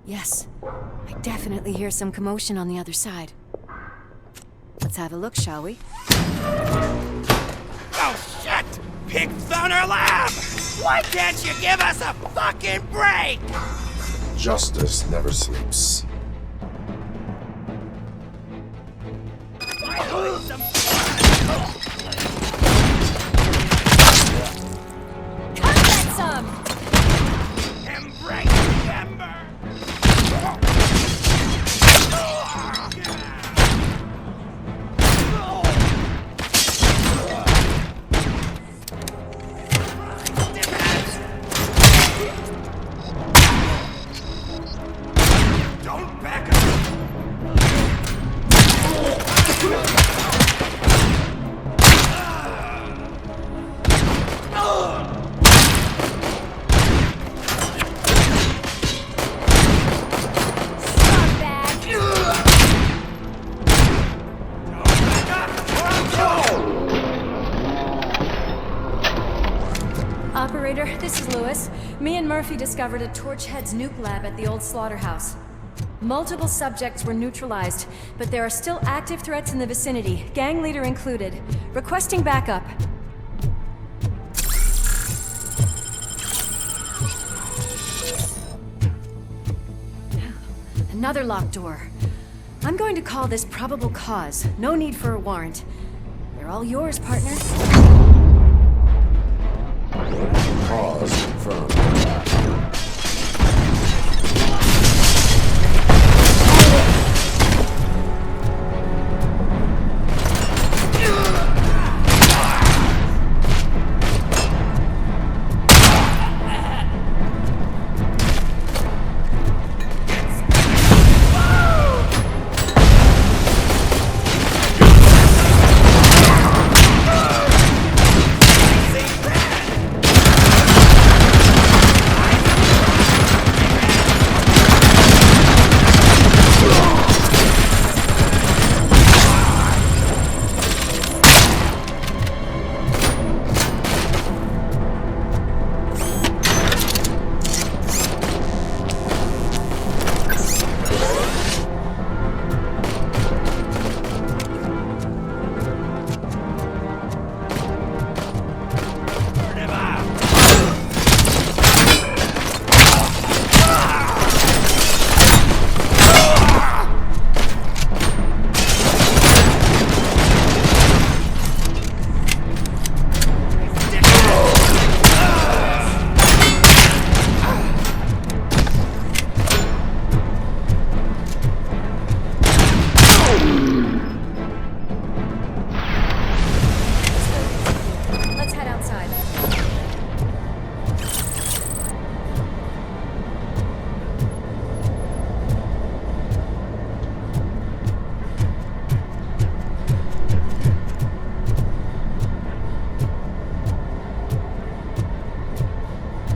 Yes. I definitely hear some commotion on the other side. Let's have a look, shall we? Oh shit! Pigs on our lab! Why can't you give us a fucking break? Justice never sleeps. Finally some Cut that some! embrace the ember! Don't back up! Operator, this is Lewis. Me and Murphy discovered a Torchhead's nuke lab at the old slaughterhouse. Multiple subjects were neutralized, but there are still active threats in the vicinity, gang leader included. Requesting backup. Another locked door. I'm going to call this probable cause. No need for a warrant. They're all yours, partner. Cause confirmed.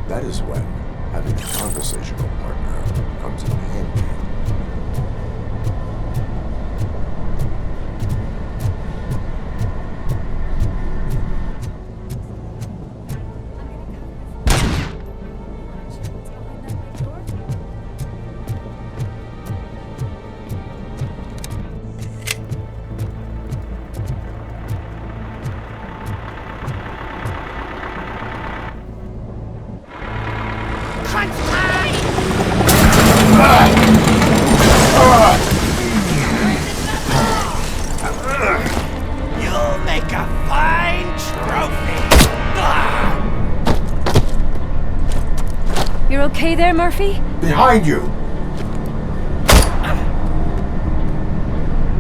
That is when having a conversational partner comes in handy. You'll make a fine trophy! You're okay there, Murphy? Behind you!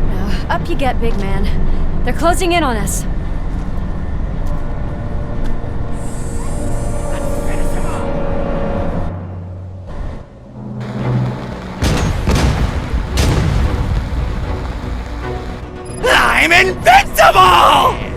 Now, up you get, big man. They're closing in on us. I'm invincible!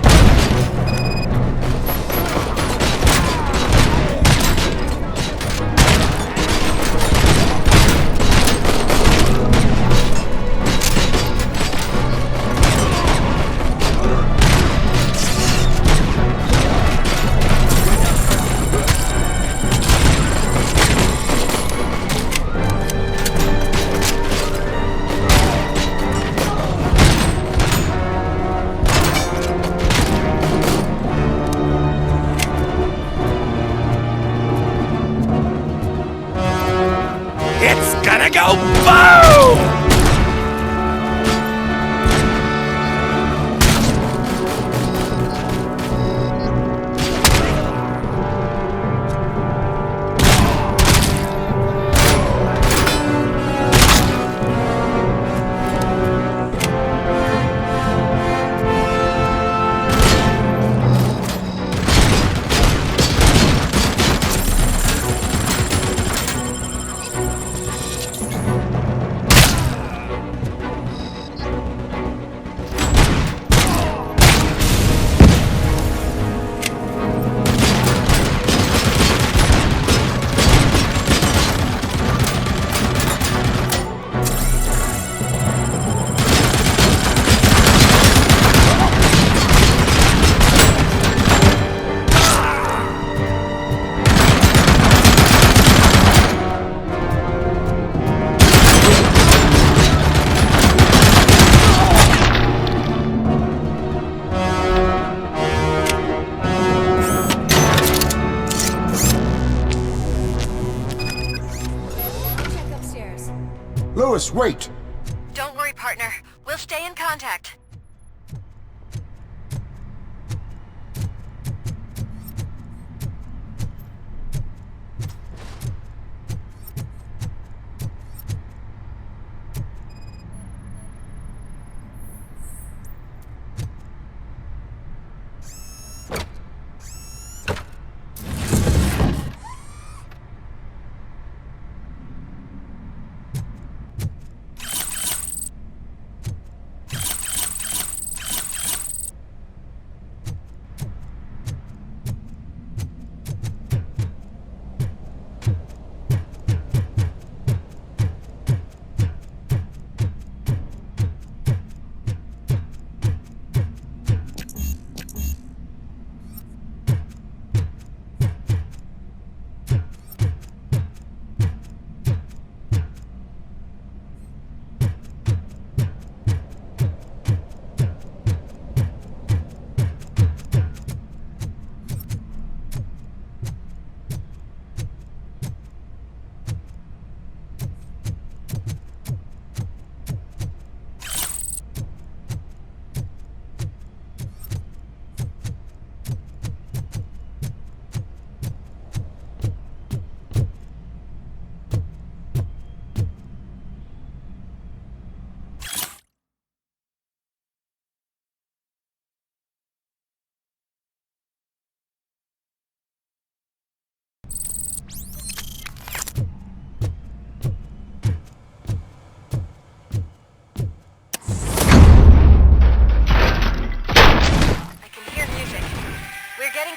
worry, partner. We'll stay in contact.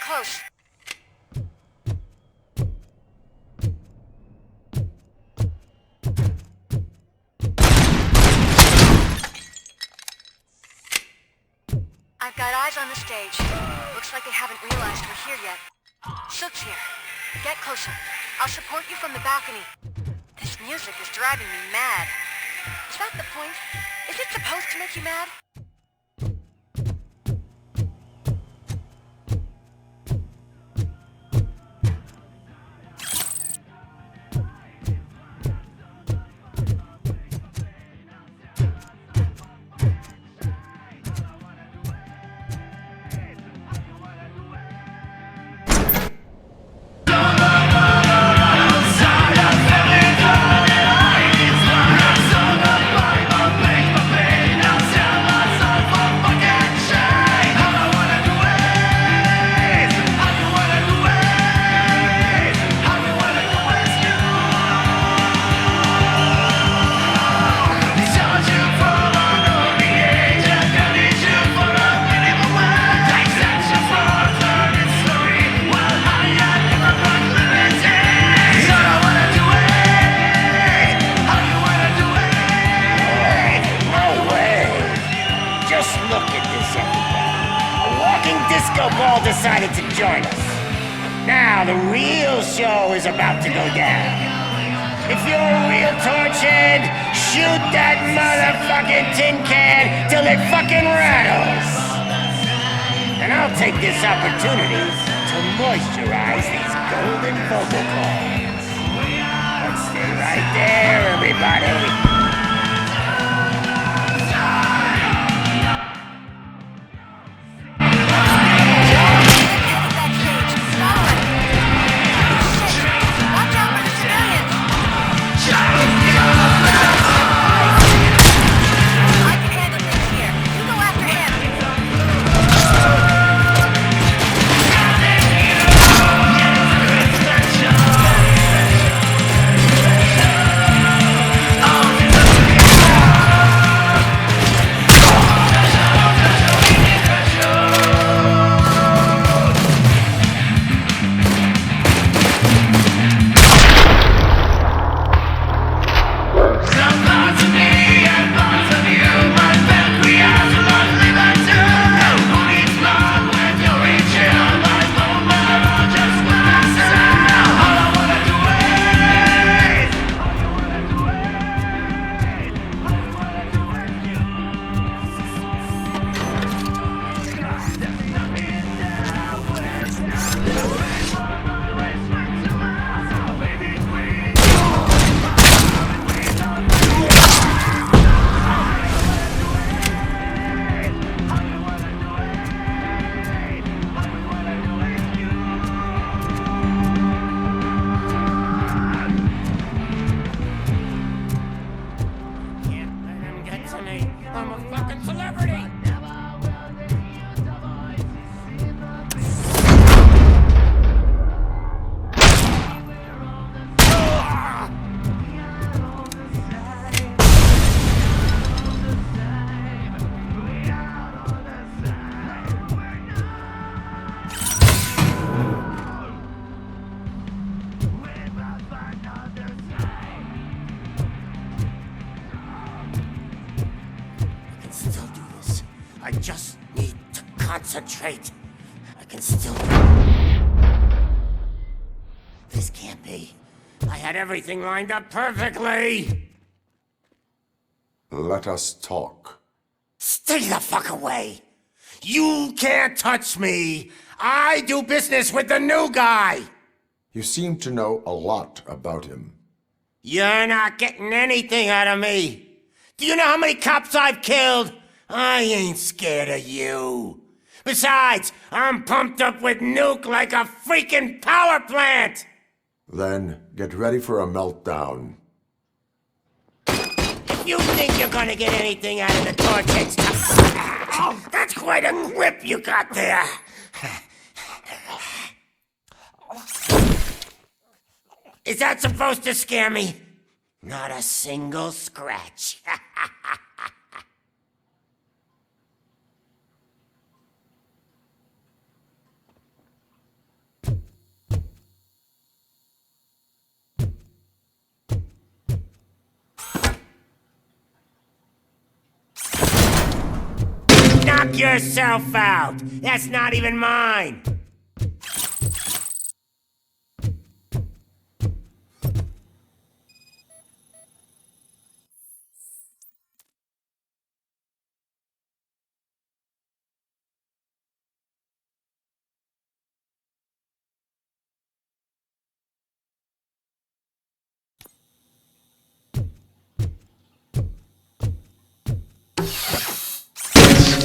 Close. I've got eyes on the stage. Looks like they haven't realized we're here yet. Sook's here. Get closer. I'll support you from the balcony. This music is driving me mad. Is that the point? Is it supposed to make you mad? Ball decided to join us. Now the real show is about to go down. If you're a real torchhead, shoot that motherfucking tin can till it fucking rattles. And I'll take this opportunity to moisturize these golden vocal cords. Let's stay right there, everybody. Oh, I'm a fucking celebrity! I just need to concentrate. I can still... This can't be. I had everything lined up perfectly! Let us talk. Stay the fuck away! You can't touch me! I do business with the new guy! You seem to know a lot about him. You're not getting anything out of me! Do you know how many cops I've killed? I ain't scared of you. Besides, I'm pumped up with nuke like a freaking power plant! Then get ready for a meltdown. If you think you're gonna get anything out of the torch, oh, that's quite a grip you got there. Is that supposed to scare me? Not a single scratch. Knock yourself out! That's not even mine!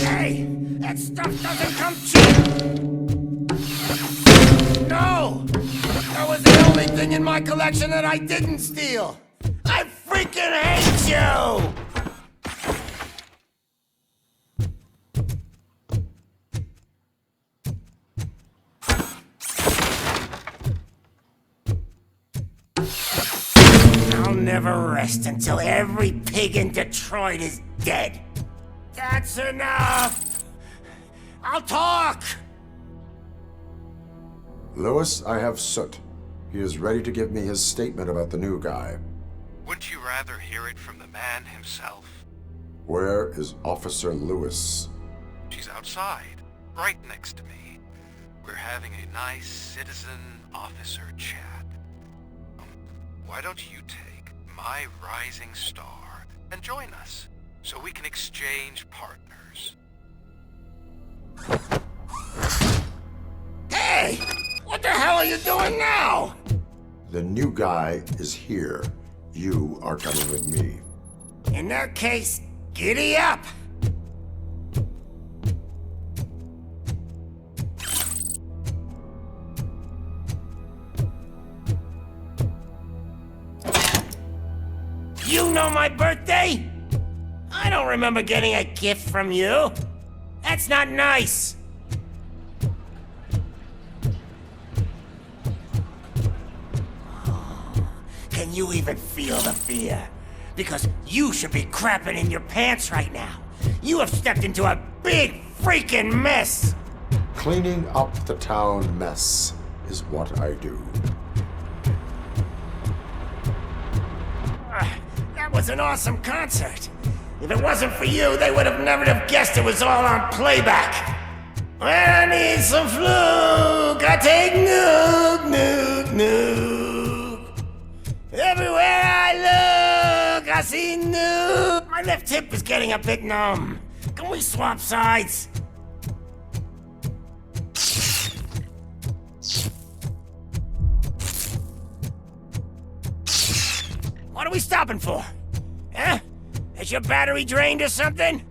Hey, that stuff doesn't come cheap! No! That was the only thing in my collection that I didn't steal! I freaking hate you! I'll never rest until every pig in Detroit is dead. That's enough! I'll talk! Lewis, I have Soot. He is ready to give me his statement about the new guy. Wouldn't you rather hear it from the man himself? Where is Officer Lewis? She's outside, right next to me. We're having a nice citizen-officer chat. Why don't you take my rising star and join us, so we can exchange partners? Hey! What the hell are you doing now? The new guy is here. You are coming with me. In that case, giddy up! You know my birthday? I don't remember getting a gift from you. That's not nice. Can you even feel the fear? Because you should be crapping in your pants right now. You have stepped into a big freaking mess. Cleaning up the town mess is what I do. That was an awesome concert. If it wasn't for you, they would have never have guessed it was all on playback. When I need some fluke, I take nuke, nuke, nuke. Everywhere I look, I see nuke. My left hip is getting a bit numb. Can we swap sides? What are we stopping for? Huh? Is your battery drained or something?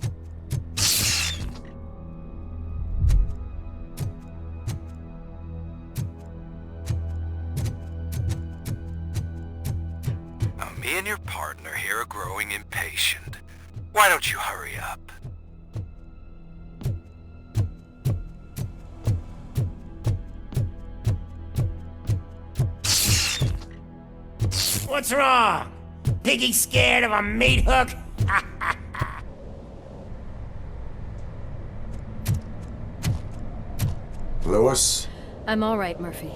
Now, me and your partner here are growing impatient. Why don't you hurry up? What's wrong? Piggy scared of a meat hook? Lewis, I'm all right, Murphy.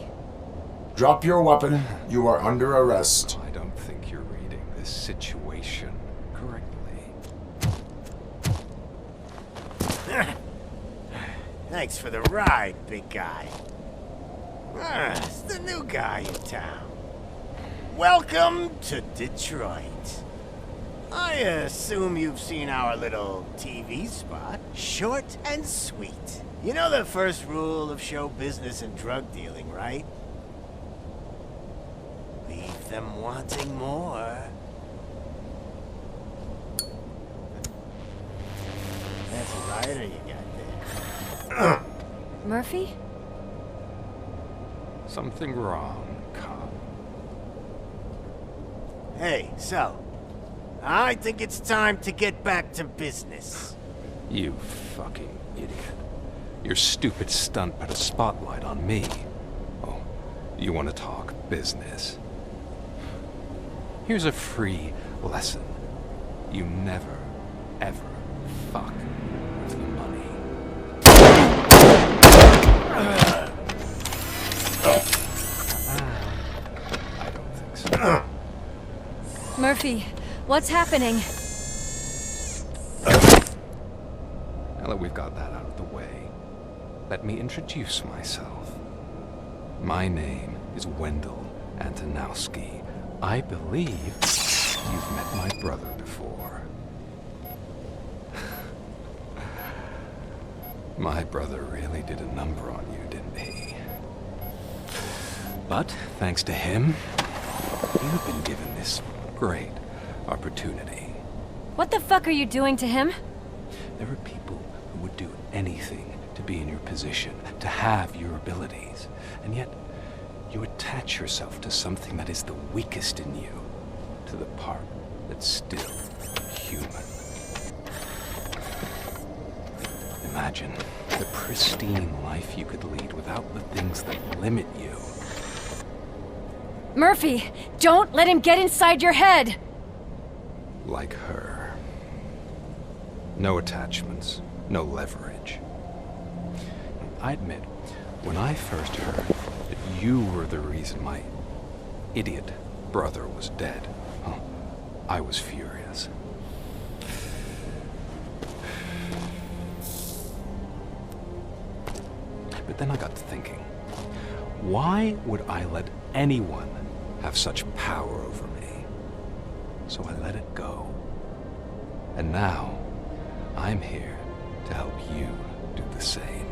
drop your weapon. You are under arrest. I don't think you're reading this situation correctly. Thanks for the ride, big guy. It's the new guy in town. Welcome to Detroit. I assume you've seen our little TV spot. Short and sweet. You know the first rule of show business and drug dealing, right? Leave them wanting more. That's a lighter you got there. Murphy? Something wrong, cop. Hey, so, I think it's time to get back to business. You fucking idiot. Your stupid stunt put a spotlight on me. Oh, you want to talk business? Here's a free lesson. You never, ever fuck with the money. I don't think so. Murphy, what's happening? Now that we've got that out of the way, let me introduce myself. My name is Wendell Antonowski. I believe you've met my brother before. My brother really did a number on you, didn't he? But thanks to him, you've been given this great opportunity. What the fuck are you doing to him? There are people who would do anything to be in your position, to have your abilities, and yet you attach yourself to something that is the weakest in you, to the part that's still human. Imagine the pristine life you could lead without the things that limit you. Murphy, don't let him get inside your head! Like her. No attachments, no leverage. I admit, when I first heard that you were the reason my idiot brother was dead, I was furious. But then I got to thinking, why would I let anyone have such power over me? So I let it go. And now, I'm here to help you do the same.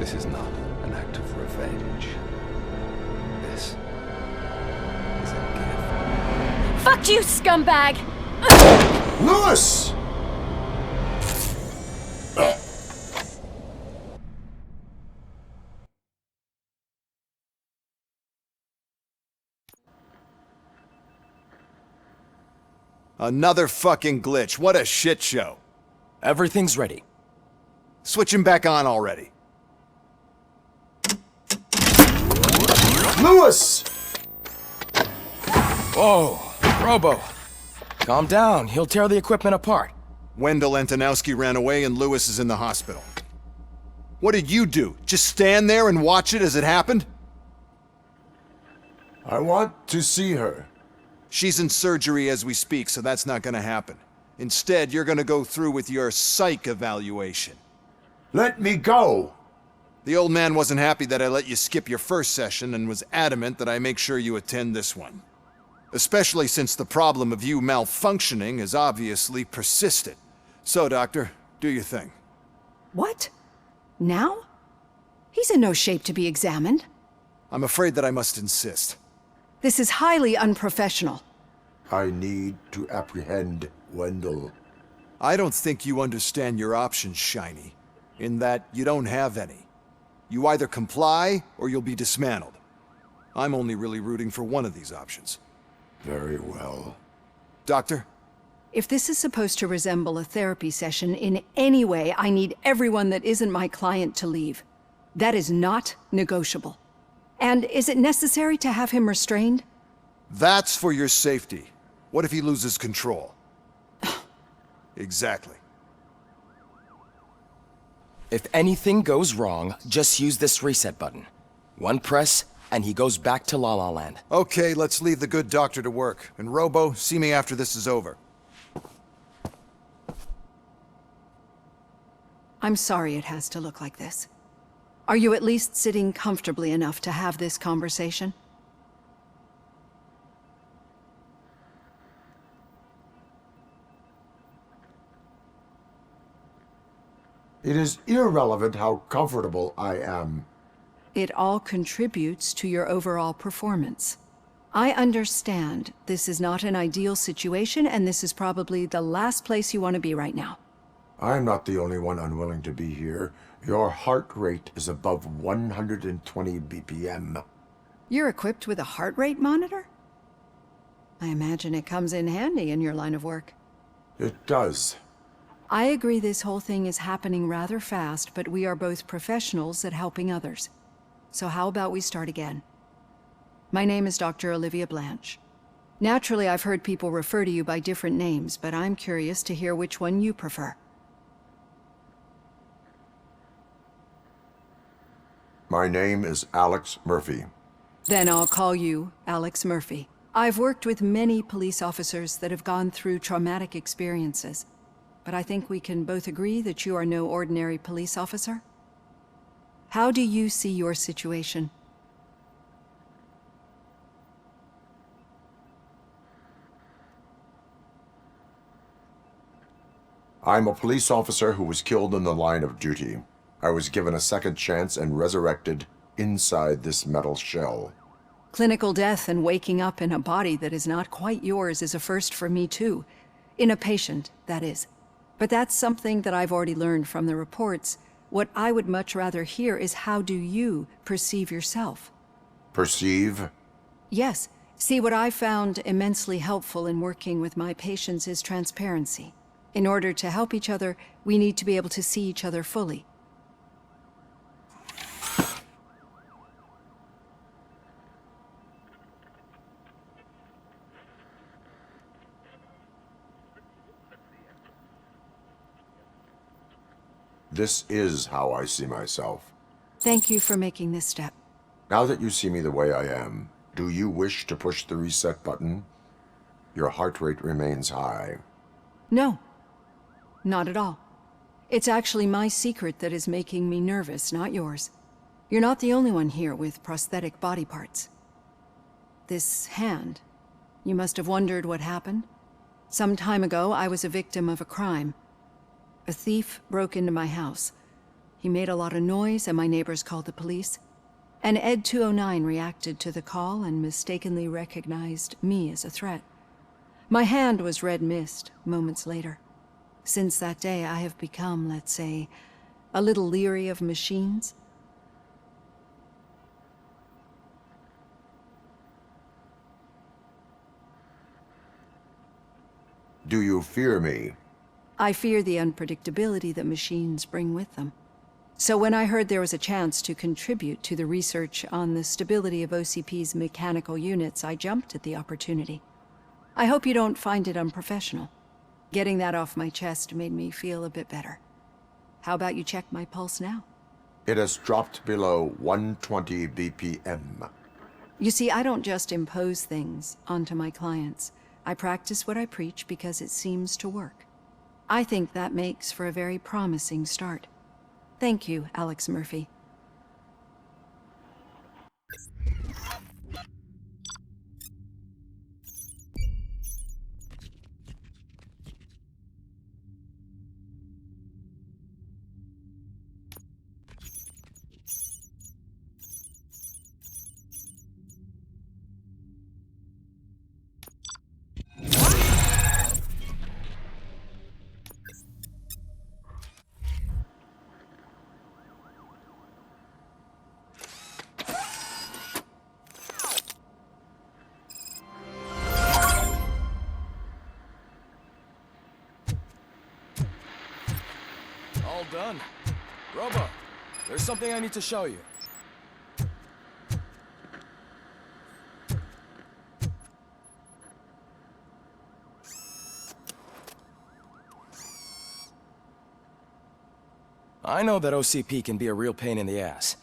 This is not an act of revenge. This is a gift. Fuck you, scumbag! Lewis! Another fucking glitch. What a shit show. Everything's ready. Switch him back on already. Lewis! Whoa, Robo. Calm down. He'll tear the equipment apart. Wendell Antonowski ran away and Lewis is in the hospital. What did you do? Just stand there and watch it as it happened? I want to see her. She's in surgery as we speak, so that's not gonna happen. Instead, you're gonna go through with your psych evaluation. Let me go! The old man wasn't happy that I let you skip your first session and was adamant that I make sure you attend this one. Especially since the problem of you malfunctioning has obviously persisted. So, Doctor, do your thing. What? Now? He's in no shape to be examined. I'm afraid that I must insist. This is highly unprofessional. I need to apprehend Wendell. I don't think you understand your options, Shiny, in that you don't have any. You either comply, or you'll be dismantled. I'm only really rooting for one of these options. Very well. Doctor? If this is supposed to resemble a therapy session in any way, I need everyone that isn't my client to leave. That is not negotiable. And is it necessary to have him restrained? That's for your safety. What if he loses control? Exactly. If anything goes wrong, just use this reset button. One press, and he goes back to La La Land. Okay, let's leave the good doctor to work. And Robo, see me after this is over. I'm sorry it has to look like this. Are you at least sitting comfortably enough to have this conversation? It is irrelevant how comfortable I am. It all contributes to your overall performance. I understand this is not an ideal situation, and this is probably the last place you want to be right now. I'm not the only one unwilling to be here. Your heart rate is above 120 BPM. You're equipped with a heart rate monitor? I imagine it comes in handy in your line of work. It does. I agree this whole thing is happening rather fast, but we are both professionals at helping others. So how about we start again? My name is Dr. Olivia Blanche. Naturally, I've heard people refer to you by different names, but I'm curious to hear which one you prefer. My name is Alex Murphy. Then I'll call you Alex Murphy. I've worked with many police officers that have gone through traumatic experiences, but I think we can both agree that you are no ordinary police officer. How do you see your situation? I'm a police officer who was killed in the line of duty. I was given a second chance and resurrected inside this metal shell. Clinical death and waking up in a body that is not quite yours is a first for me too. In a patient, that is. But that's something that I've already learned from the reports. What I would much rather hear is how do you perceive yourself? Perceive? Yes. See, what I found immensely helpful in working with my patients is transparency. In order to help each other, we need to be able to see each other fully. This is how I see myself. Thank you for making this step. Now that you see me the way I am, do you wish to push the reset button? Your heart rate remains high. No, not at all. It's actually my secret that is making me nervous, not yours. You're not the only one here with prosthetic body parts. This hand, you must have wondered what happened. Some time ago, I was a victim of a crime. A thief broke into my house. He made a lot of noise and my neighbors called the police. And Ed 209 reacted to the call and mistakenly recognized me as a threat. My hand was red mist moments later. Since that day, I have become, let's say, a little leery of machines. Do you fear me? I fear the unpredictability that machines bring with them. So when I heard there was a chance to contribute to the research on the stability of OCP's mechanical units, I jumped at the opportunity. I hope you don't find it unprofessional. Getting that off my chest made me feel a bit better. How about you check my pulse now? It has dropped below 120 BPM. You see, I don't just impose things onto my clients. I practice what I preach because it seems to work. I think that makes for a very promising start. Thank you, Alex Murphy. Well done. Robo, there's something I need to show you. I know that OCP can be a real pain in the ass,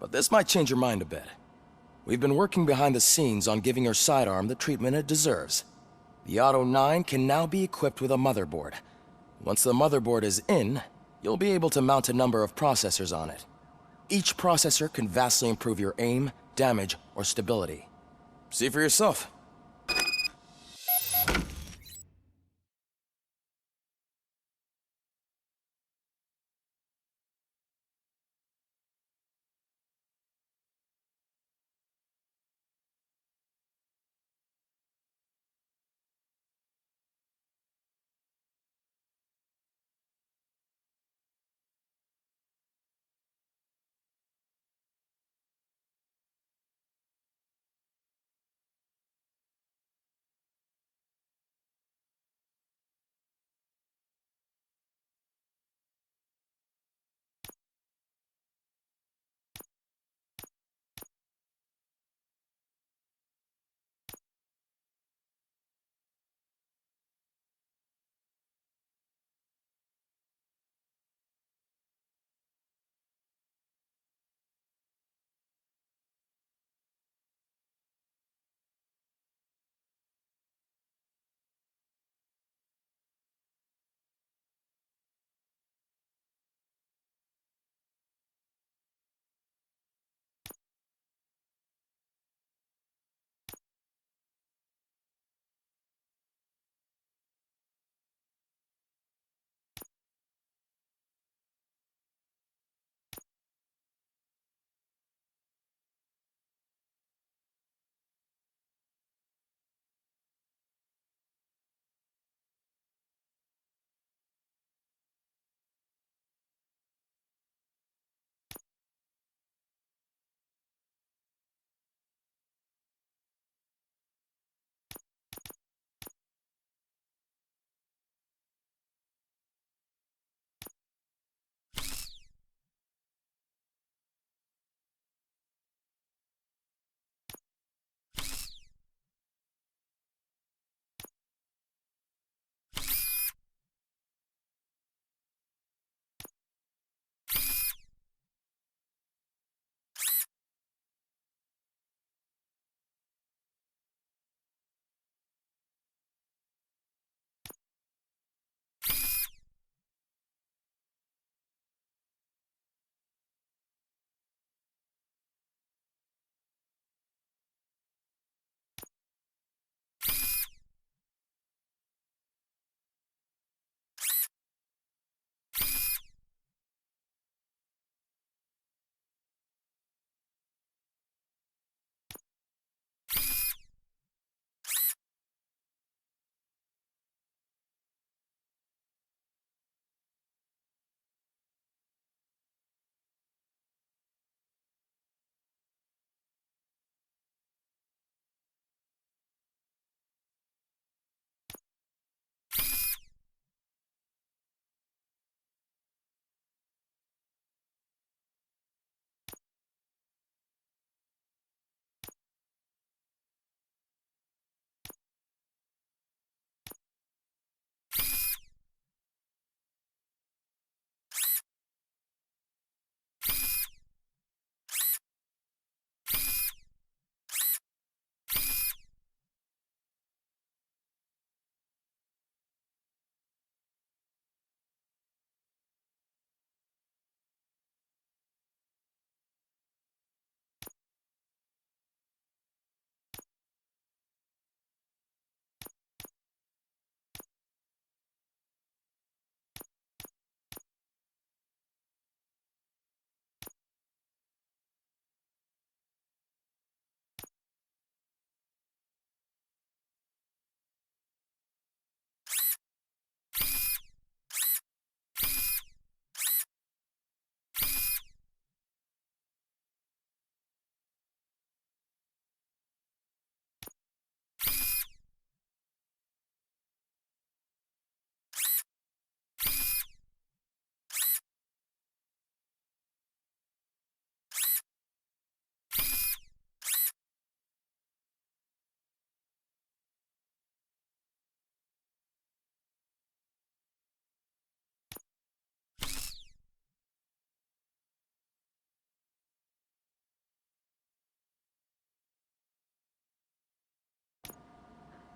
but this might change your mind a bit. We've been working behind the scenes on giving her sidearm the treatment it deserves. The Auto 9 can now be equipped with a motherboard. Once the motherboard is in, you'll be able to mount a number of processors on it. Each processor can vastly improve your aim, damage, or stability. See for yourself.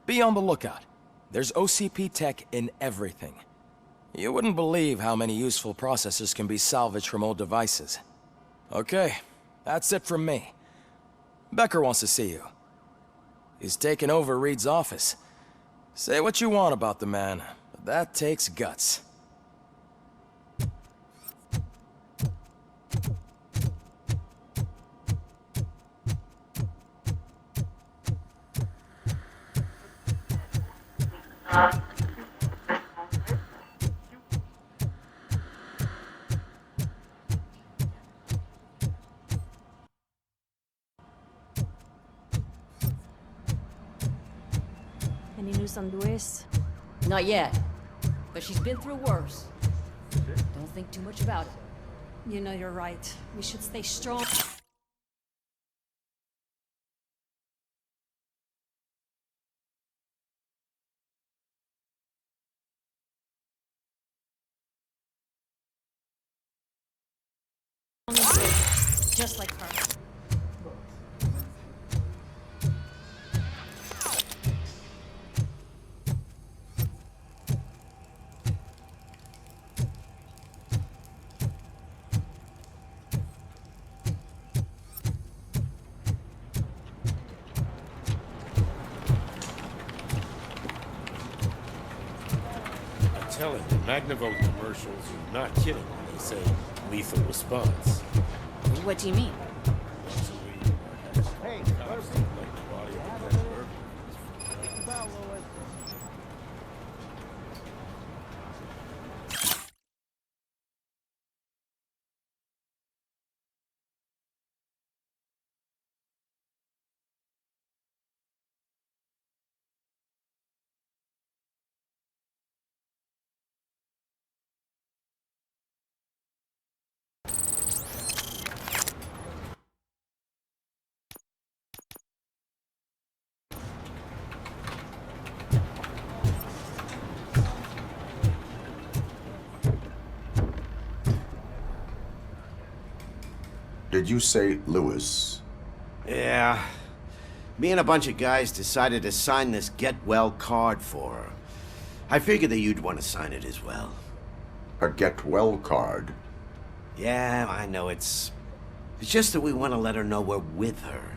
Be on the lookout. There's OCP tech in everything. You wouldn't believe how many useful processors can be salvaged from old devices. Okay, that's it from me. Becker wants to see you. He's taken over Reed's office. Say what you want about the man, but that takes guts. Any news on Luis? Not yet, but she's been through worse. Don't think too much about it. You know you're right. We should stay strong. Just like her. I'm telling you, Magnavolt commercials are not kidding when they say lethal response. What do you mean? Hey, Did you say Lewis? Yeah. Me and a bunch of guys decided to sign this get well card for her. I figured that you'd want to sign it as well. A get well card? Yeah, I know it's just that we want to let her know we're with her.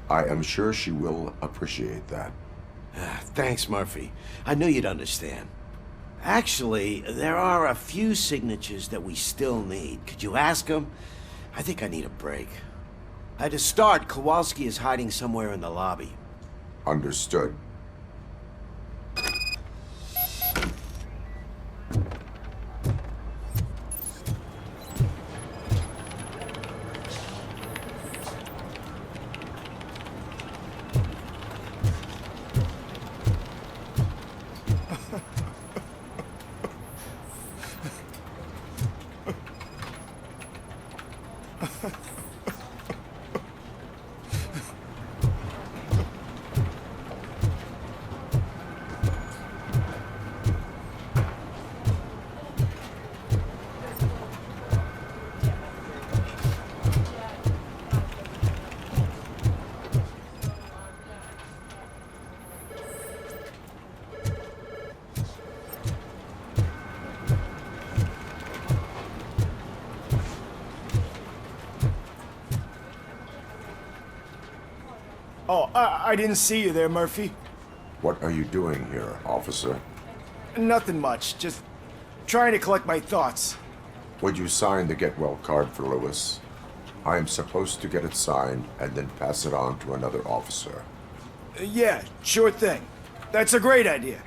I am sure she will appreciate that. Thanks, Murphy. I knew you'd understand. Actually, there are a few signatures that we still need. Could you ask them? I think I need a break. To start, Kowalski is hiding somewhere in the lobby. Understood. Oh, I didn't see you there, Murphy. What are you doing here, officer? Nothing much, just trying to collect my thoughts. Would you sign the get well card for Lewis? I am supposed to get it signed and then pass it on to another officer. Yeah, sure thing. That's a great idea.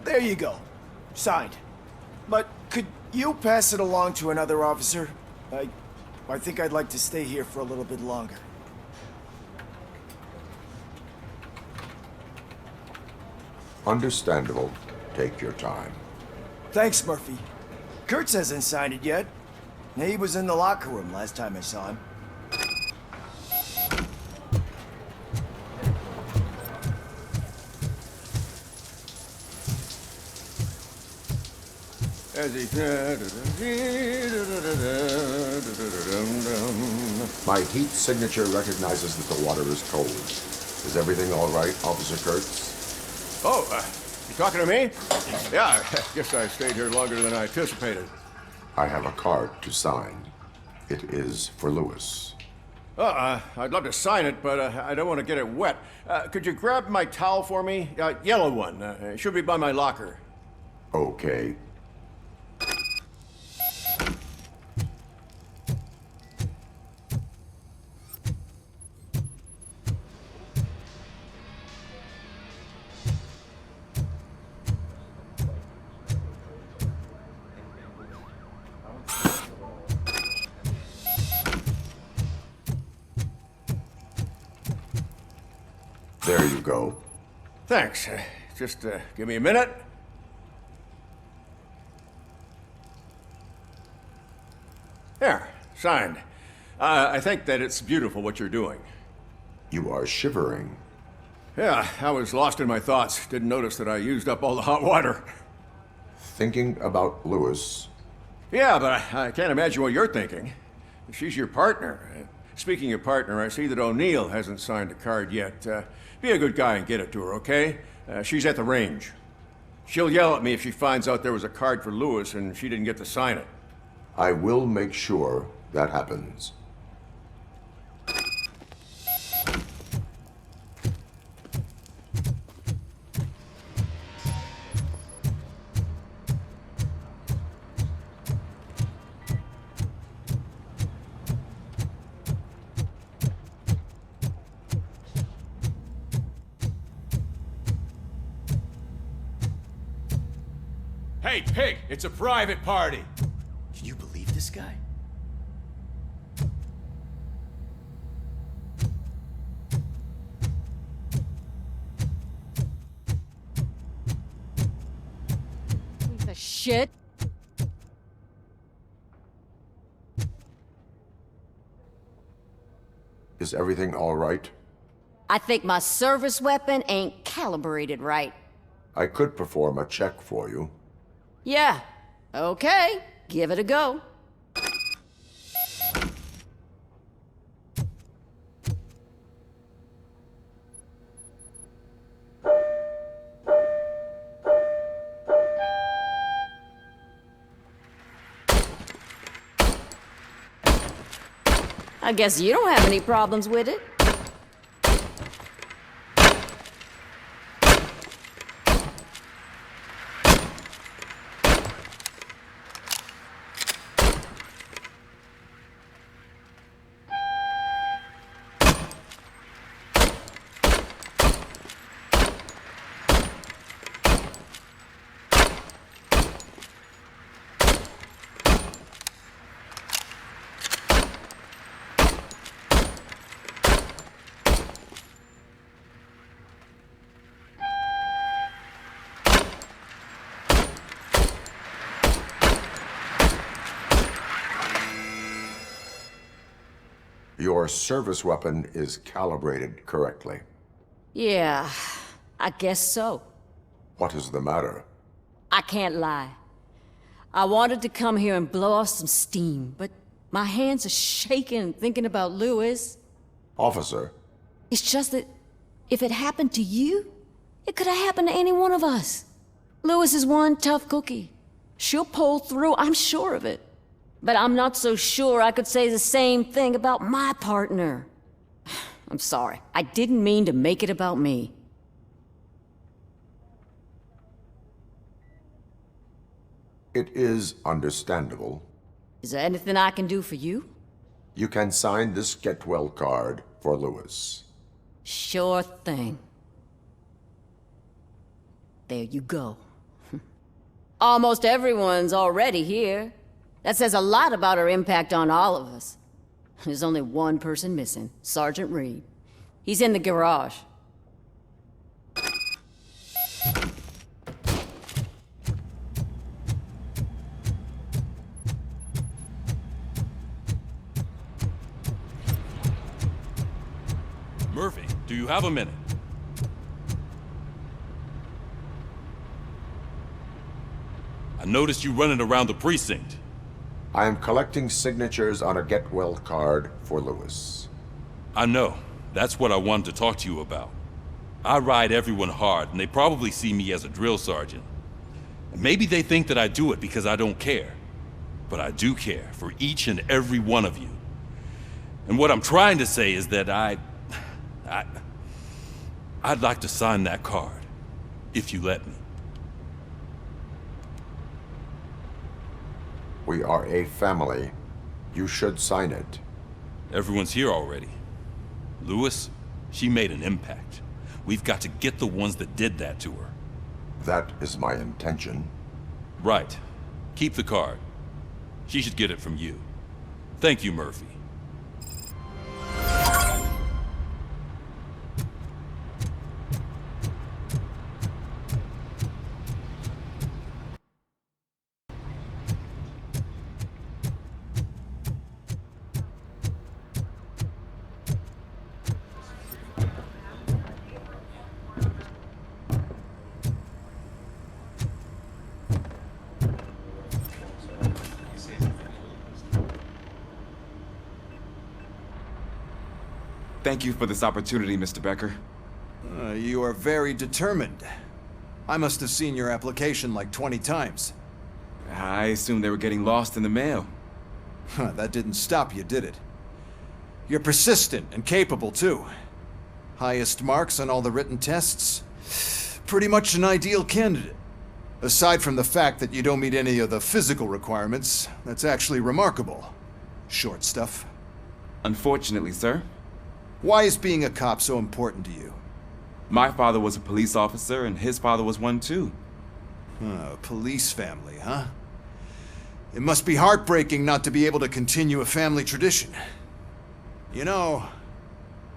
There you go. Signed. But could you pass it along to another officer? I think I'd like to stay here for a little bit longer. Understandable. Take your time. Thanks, Murphy. Kurtz hasn't signed it yet. He was in the locker room last time I saw him. as he... My heat signature recognizes that the water is cold. Is everything all right, Officer Kurtz? Oh, you talking to me? Yeah, I guess I stayed here longer than I anticipated. I have a card to sign. It is for Lewis. I'd love to sign it, but I don't want to get it wet. Could you grab my towel for me? Yellow one. It should be by my locker. Okay. There you go. Thanks. Just give me a minute. There, signed. I think that it's beautiful what you're doing. You are shivering. Yeah, I was lost in my thoughts. Didn't notice that I used up all the hot water. Thinking about Lewis. Yeah, but I can't imagine what you're thinking. She's your partner. Speaking of partner, I see that O'Neill hasn't signed a card yet. Be a good guy and get it to her, okay? She's at the range. She'll yell at me if she finds out there was a card for Lewis and she didn't get to sign it. I will make sure that happens. Hey, Pig! It's a private party! Can you believe this guy? Piece of shit. Is everything all right? I think my service weapon ain't calibrated right. I could perform a check for you. Yeah. Okay. Give it a go. I guess you don't have any problems with it. Your service weapon is calibrated correctly. Yeah, I guess so. What is the matter? I can't lie. I wanted to come here and blow off some steam, but my hands are shaking thinking about Lewis. Officer. It's just that if it happened to you, it could have happened to any one of us. Lewis is one tough cookie. She'll pull through, I'm sure of it. But I'm not so sure I could say the same thing about my partner. I'm sorry. I didn't mean to make it about me. It is understandable. Is there anything I can do for you? You can sign this get well card for Lewis. Sure thing. There you go. Almost everyone's already here. That says a lot about her impact on all of us. There's only one person missing, Sergeant Reed. He's in the garage. Murphy, do you have a minute? noticed you running around the precinct. I am collecting signatures on a get well card for Lewis. I know. That's what I wanted to talk to you about. I ride everyone hard, and they probably see me as a drill sergeant. And maybe they think that I do it because I don't care. But I do care for each and every one of you. And what I'm trying to say is that I'd like to sign that card, if you let me. We are a family. You should sign it. Everyone's here already. Lewis, she made an impact. We've got to get the ones that did that to her. That is my intention. Right. Keep the card. She should get it from you. Thank you, Murphy. Thank you for this opportunity, Mr. Becker. You are very determined. I must have seen your application like 20 times. I assumed they were getting lost in the mail. That didn't stop you, did it? You're persistent and capable, too. Highest marks on all the written tests. Pretty much an ideal candidate. Aside from the fact that you don't meet any of the physical requirements, that's actually remarkable. Short stuff. Unfortunately, sir. Why is being a cop so important to you? My father was a police officer, and his father was one too. A police family, huh? It must be heartbreaking not to be able to continue a family tradition. You know,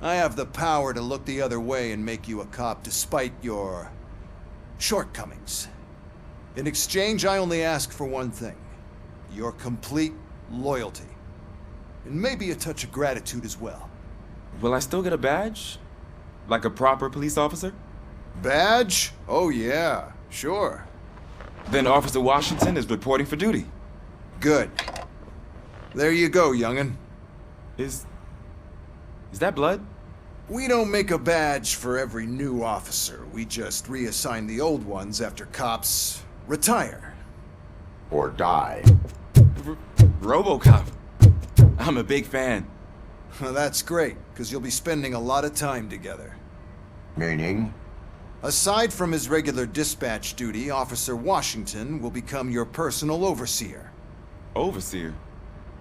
I have the power to look the other way and make you a cop despite your shortcomings. In exchange, I only ask for one thing. Your complete loyalty. And maybe a touch of gratitude as well. Will I still get a badge? Like a proper police officer? Badge? Oh yeah, sure. Then Officer Washington is reporting for duty. Good. There you go, young'un. Is that blood? We don't make a badge for every new officer. We just reassign the old ones after cops retire. Or die. RoboCop. I'm a big fan. That's great, because you'll be spending a lot of time together. Meaning? Aside from his regular dispatch duty, Officer Washington will become your personal overseer. Overseer?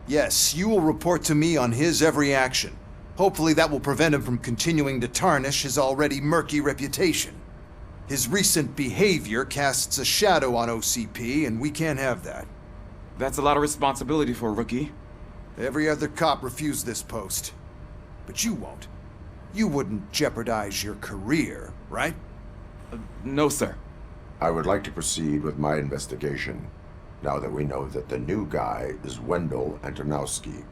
Yes, you will report to me on his every action. Hopefully that will prevent him from continuing to tarnish his already murky reputation. His recent behavior casts a shadow on OCP, and we can't have that. That's a lot of responsibility for a rookie. Every other cop refused this post. But you won't. You wouldn't jeopardize your career, right? No, sir. I would like to proceed with my investigation, now that we know that the new guy is Wendell Antonowski.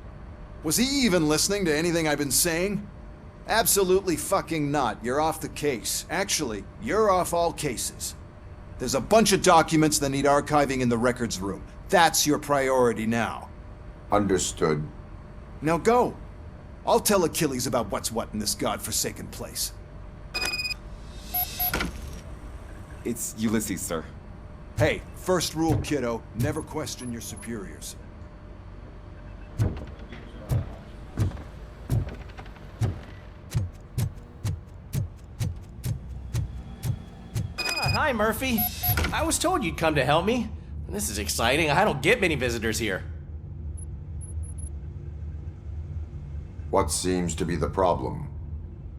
Was he even listening to anything I've been saying? Absolutely fucking not. You're off the case. Actually, you're off all cases. There's a bunch of documents that need archiving in the records room. That's your priority now. Understood. Now go. I'll tell Achilles about what's what in this godforsaken place. It's Ulysses, sir. Hey, first rule, kiddo. Never question your superiors. Hi, Murphy. I was told you'd come to help me. This is exciting. I don't get many visitors here. What seems to be the problem?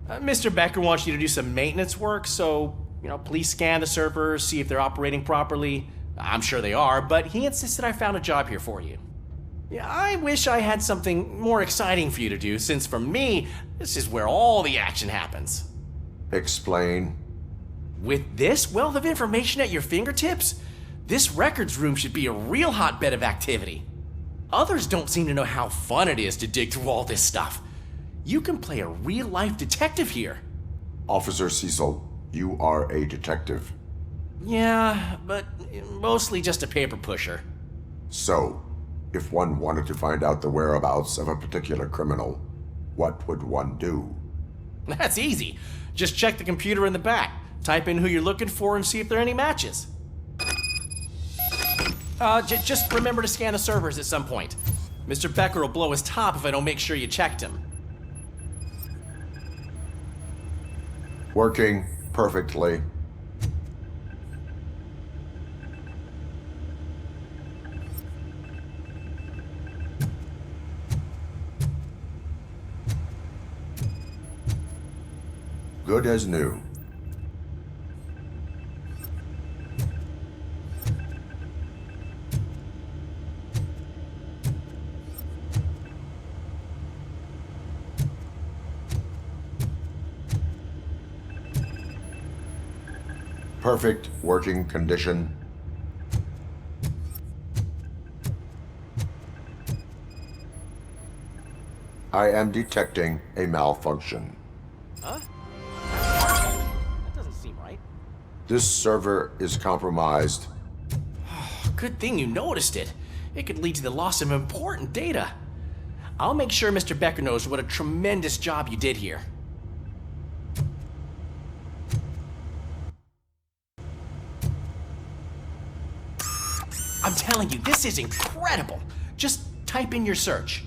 Mr. Becker wants you to do some maintenance work, so, please scan the servers, see if they're operating properly. I'm sure they are, but he insisted I found a job here for you. Yeah, I wish I had something more exciting for you to do, since for me, this is where all the action happens. Explain. With this wealth of information at your fingertips, this records room should be a real hotbed of activity. Others don't seem to know how fun it is to dig through all this stuff. You can play a real-life detective here. Officer Cecil, you are a detective. Yeah, but mostly just a paper pusher. So, if one wanted to find out the whereabouts of a particular criminal, what would one do? That's easy. Just check the computer in the back. Type in who you're looking for and see if there are any matches. Just remember to scan the servers at some point. Mr. Becker will blow his top if I don't make sure you checked him. Working perfectly. Good as new. Perfect working condition. I am detecting a malfunction. Huh? That doesn't seem right. This server is compromised. Good thing you noticed it. It could lead to the loss of important data. I'll make sure Mr. Becker knows what a tremendous job you did here. I'm telling you, this is incredible. Just type in your search.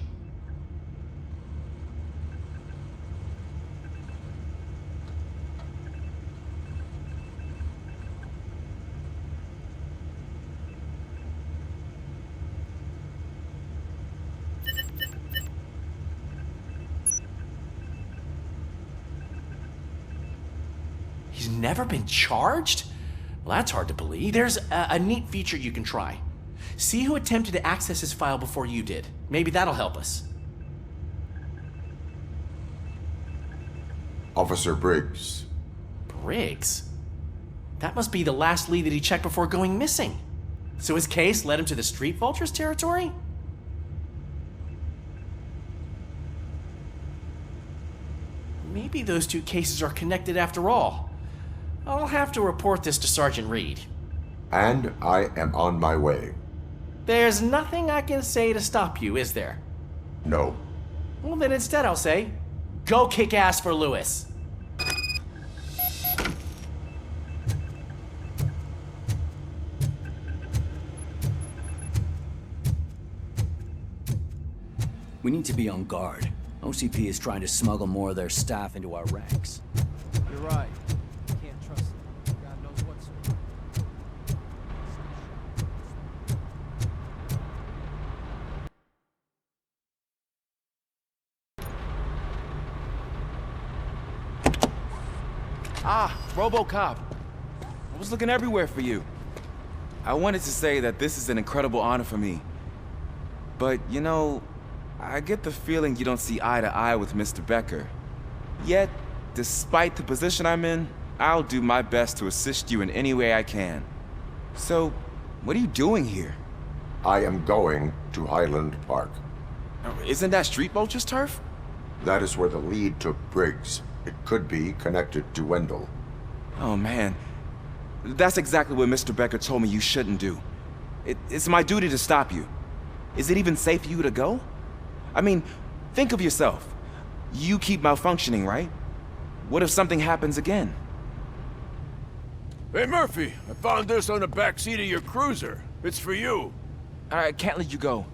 He's never been charged? Well, that's hard to believe. There's a neat feature you can try. See who attempted to access his file before you did. Maybe that'll help us. Officer Briggs. Briggs? That must be the last lead that he checked before going missing. So his case led him to the Street Vultures territory? Maybe those two cases are connected after all. I'll have to report this to Sergeant Reed. And I am on my way. There's nothing I can say to stop you, is there? No. Well, then instead I'll say, go kick ass for Lewis. We need to be on guard. OCP is trying to smuggle more of their staff into our ranks. You're right. Can't trust them. God knows what's... Ah, RoboCop. I was looking everywhere for you. I wanted to say that this is an incredible honor for me. But, you know, I get the feeling you don't see eye to eye with Mr. Becker. Yet, despite the position I'm in, I'll do my best to assist you in any way I can. So, what are you doing here? I am going to Highland Park. Isn't that Street Vulture's turf? That is where the lead took Briggs. It could be connected to Wendell. Oh, man. That's exactly what Mr. Becker told me you shouldn't do. It's my duty to stop you. Is it even safe for you to go? I mean, think of yourself. You keep malfunctioning, right? What if something happens again? Hey, Murphy, I found this on the back seat of your cruiser. It's for you. I can't let you go.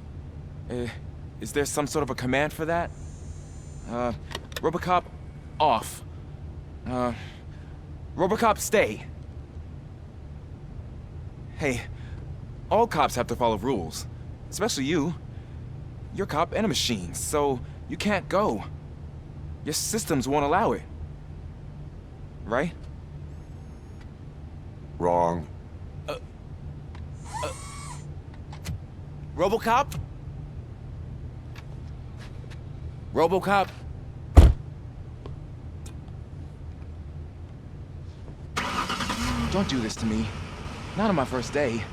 Is there some sort of a command for that? RoboCop, off. RoboCop, stay. Hey, all cops have to follow rules. Especially you. You're a cop and a machine, so you can't go. Your systems won't allow it. Right? Wrong. RoboCop? RoboCop? Don't do this to me. Not on my first day.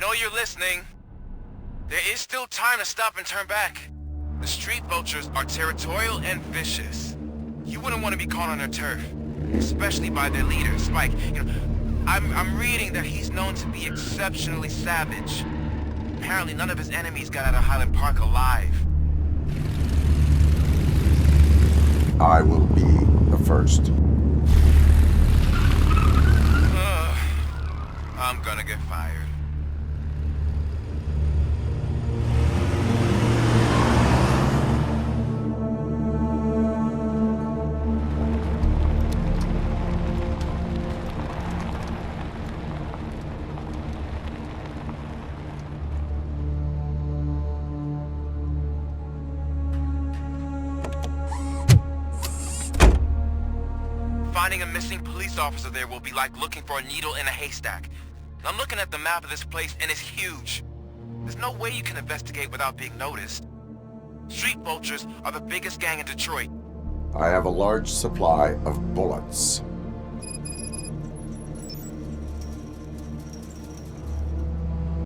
know you're listening. There is still time to stop and turn back. The street vultures are territorial and vicious. You wouldn't want to be caught on their turf, especially by their leader, Spike. You know, I'm reading that he's known to be exceptionally savage. Apparently none of his enemies got out of Highland Park alive. I will be the first. I'm gonna get fired. Finding a missing police officer there will be like looking for a needle in a haystack. I'm looking at the map of this place and it's huge. There's no way you can investigate without being noticed. Street vultures are the biggest gang in Detroit. I have a large supply of bullets.